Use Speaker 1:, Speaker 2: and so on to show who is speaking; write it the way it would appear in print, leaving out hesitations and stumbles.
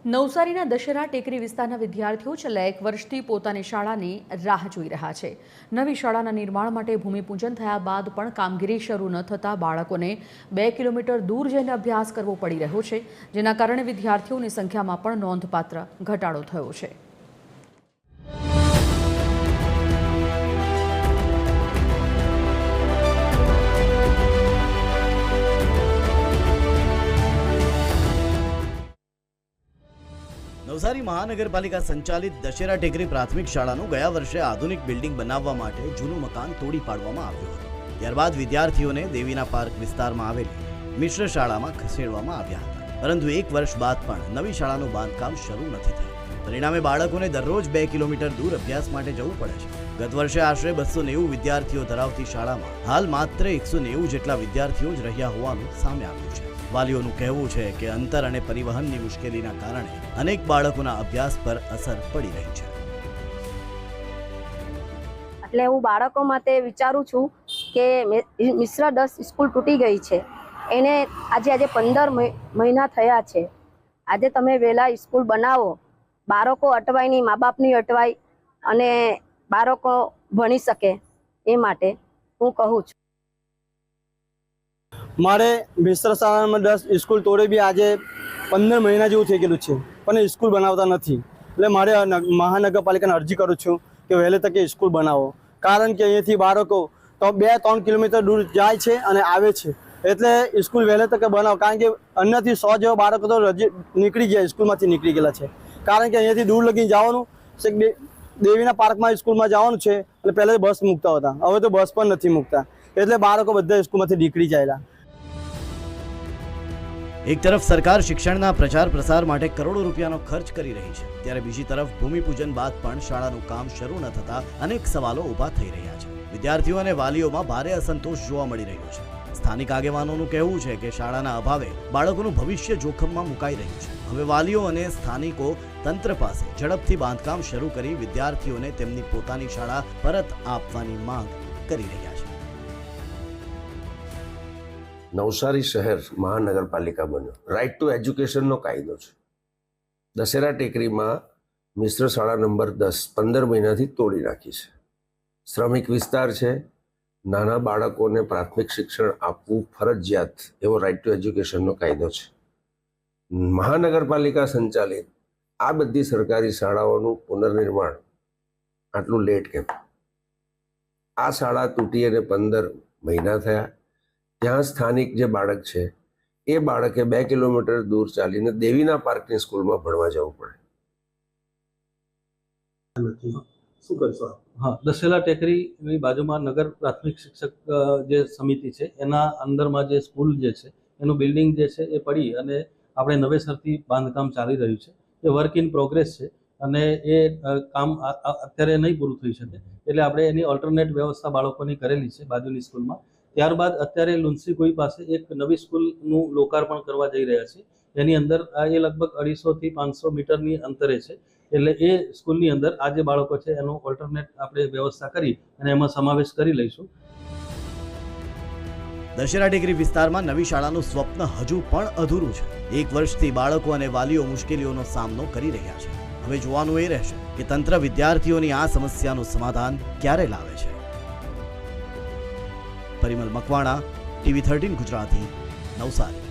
Speaker 1: નવસારીના દશેરા ટેકરી વિસ્તારના વિદ્યાર્થીઓ છેલ્લા 1 વર્ષથી પોતાની શાળાની રાહ જોઈ રહ્યા છે। નવી શાળાના નિર્માણ માટે ભૂમિપૂજન થયા બાદ પણ કામગીરી શરૂ ન થતાં બાળકોને 2 કિલોમીટર દૂર જઈને અભ્યાસ કરવો પડી રહ્યો છે, જેના કારણે વિદ્યાર્થીઓની સંખ્યામાં પણ નોંધપાત્ર ઘટાડો થયો છે।
Speaker 2: નવસારી મહાનગરપાલિકા સંચાલિત દશેરા ટેકરી પ્રાથમિક શાળાનું ગયા વર્ષે આધુનિક બિલ્ડિંગ બનાવવા માટે જૂનું મકાન તોડી પાડવામાં આવ્યું હતું। ત્યારબાદ વિદ્યાર્થીઓને દેવીના પાર્ક વિસ્તારમાં આવેલી મિશ્ર શાળામાં ખસેડવામાં આવ્યા હતા, પરંતુ 1 વર્ષ બાદ પણ નવી શાળાનું બાંધકામ શરૂ નથી થયું। પરિણામે બાળકોને દરરોજ 2 કિલોમીટર દૂર અભ્યાસ માટે જવું પડે છે। ગત વર્ષે આશરે 290 વિદ્યાર્થીઓ ધરાવતી શાળામાં હાલ માત્ર 190 જેટલા વિદ્યાર્થીઓ જ રહ્યા હોવાનું સામે આવ્યું છે। વાલીઓનું કહેવું છે કે અંતર અને પરિવહનની મુશ્કેલીના કારણે અનેક બાળકોના અભ્યાસ પર અસર પડી રહી છે।
Speaker 3: એટલે હું બાળકો માટે વિચારું છું કે મિશ્ર 10 સ્કૂલ તૂટી ગઈ છે, એને આજે 15 મહિના થયા છે। આજે તમે વહેલા સ્કૂલ બનાવો, બાળકો અટવાય નહીં, મા બાપની અટવાય અને બાળકો ભણી શકે, એ માટે હું કહું છું।
Speaker 4: મારે મિશ્ર શાળામાં 10 સ્કૂલ તોડે બી આજે 15 મહિના જેવું થઈ ગયેલું છે, પણ સ્કૂલ બનાવતા નથી। એટલે મારે મહાનગરપાલિકાને અરજી કરું છું કે વહેલે તકે સ્કૂલ બનાવો, કારણ કે અહીંયાથી બાળકો તો 2-3 કિલોમીટર દૂર જાય છે અને આવે છે, એટલે સ્કૂલ વહેલે તકે બનાવો, કારણ કે અન્યથી 100 જેવા બાળકો તો નીકળી ગયા, સ્કૂલમાંથી નીકળી ગયેલા છે। કારણ કે અહીંયાથી દૂર લગીને જવાનું છે, દેવીના પાર્કમાં સ્કૂલમાં જવાનું છે, એટલે પહેલાં બસ મૂકતા હતા, હવે તો બસ પણ નથી મૂકતા, એટલે બાળકો બધા સ્કૂલમાંથી નીકળી જાયેલા।
Speaker 2: એક તરફ સરકાર શિક્ષણના પ્રચાર પ્રસાર માટે કરોડો રૂપિયાનો ખર્ચ કરી રહી છે, ત્યારે બીજી તરફ ભૂમિપૂજન બાદ પણ શાળાનું કામ શરૂ ન થતા અનેક સવાલો ઊભા થઈ રહ્યા છે। વિદ્યાર્થીઓ અને વાલીઓમાં ભારે અસંતોષ જોવા મળી રહ્યો છે। સ્થાનિક આગેવાનોનું કહેવું છે કે શાળાના અભાવે બાળકોનું ભવિષ્ય જોખમમાં મુકાઈ રહ્યું છે। હવે વાલીઓ અને સ્થાનિકો તંત્ર પાસે ઝડપથી બાંધકામ શરૂ કરી વિદ્યાર્થીઓને તેમની પોતાની શાળા પરત આપવાની માંગ કરી રહ્યા છે।
Speaker 5: નવસારી શહેર મહાનગરપાલિકા બન્યો, રાઇટ ટુ એજ્યુકેશનનો કાયદો છે। દશેરા ટેકરીમાં મિશ્ર શાળા નંબર 10 15 મહિનાથી તોડી નાખી છે। શ્રમિક વિસ્તાર છે, નાના બાળકોને પ્રાથમિક શિક્ષણ આપવું ફરજિયાત એવો રાઇટ ટુ એજ્યુકેશનનો કાયદો છે। મહાનગરપાલિકા સંચાલિત આ બધી સરકારી શાળાઓનું પુનર્નિર્માણ આટલું લેટ કેમ? આ શાળા તૂટી અને 15 મહિના થયા। ત્યાં સ્થાનિક જે બાળક છે એ બાળકે 2 કિલોમીટર દૂર ચાલીને દેવીના પાર્કની સ્કૂલમાં ભણવા જવું પડે।
Speaker 4: શું કરશો?
Speaker 6: હા, દશેરા ટેકરીની બાજુમાં નગર પ્રાથમિક શિક્ષક જે સમિતિ છે એના અંદરમાં જે સ્કૂલ જે છે એનું બિલ્ડિંગ જે છે એ પડી અને આપણે નવેસરથી બાંધકામ ચાલી રહ્યું છે। એ વર્ક ઇન પ્રોગ્રેસ છે અને એ કામ અત્યારે નહીં પૂરું થઈ શકે, એટલે આપણે એની ઓલ્ટરનેટ વ્યવસ્થા બાળકોની કરેલી છે બાજુની સ્કૂલમાં। ત્યારબાદ અત્યારે લુન્સીકુઈ પાસે એક નવી સ્કૂલનું લોકાર્પણ કરવા જઈ રહ્યા છે, એની અંદર એ લગભગ 250 થી 500 મીટરની અંતરે છે, એટલે એ સ્કૂલની અંદર આ જે બાળકો છે એનું ઓલ્ટરનેટ આપણે વ્યવસ્થા કરી અને એમાં સમાવેશ કરી લઈશું।
Speaker 2: દશેરા ટેકરી વિસ્તારમાં નવી શાળાનું સ્વપ્ન હજુ પણ અધૂરું છે। 1 વર્ષથી બાળકો અને વાલીઓ મુશ્કેલીઓનો સામનો કરી રહ્યા છે। હવે જોવાનું એ રહેશે કે તંત્ર વિદ્યાર્થીઓની આ સમસ્યાનું સમાધાન ક્યારે લાવે છે। પરિમલ મકવાણા, TV 13 ગુજરાતી, નવસારી।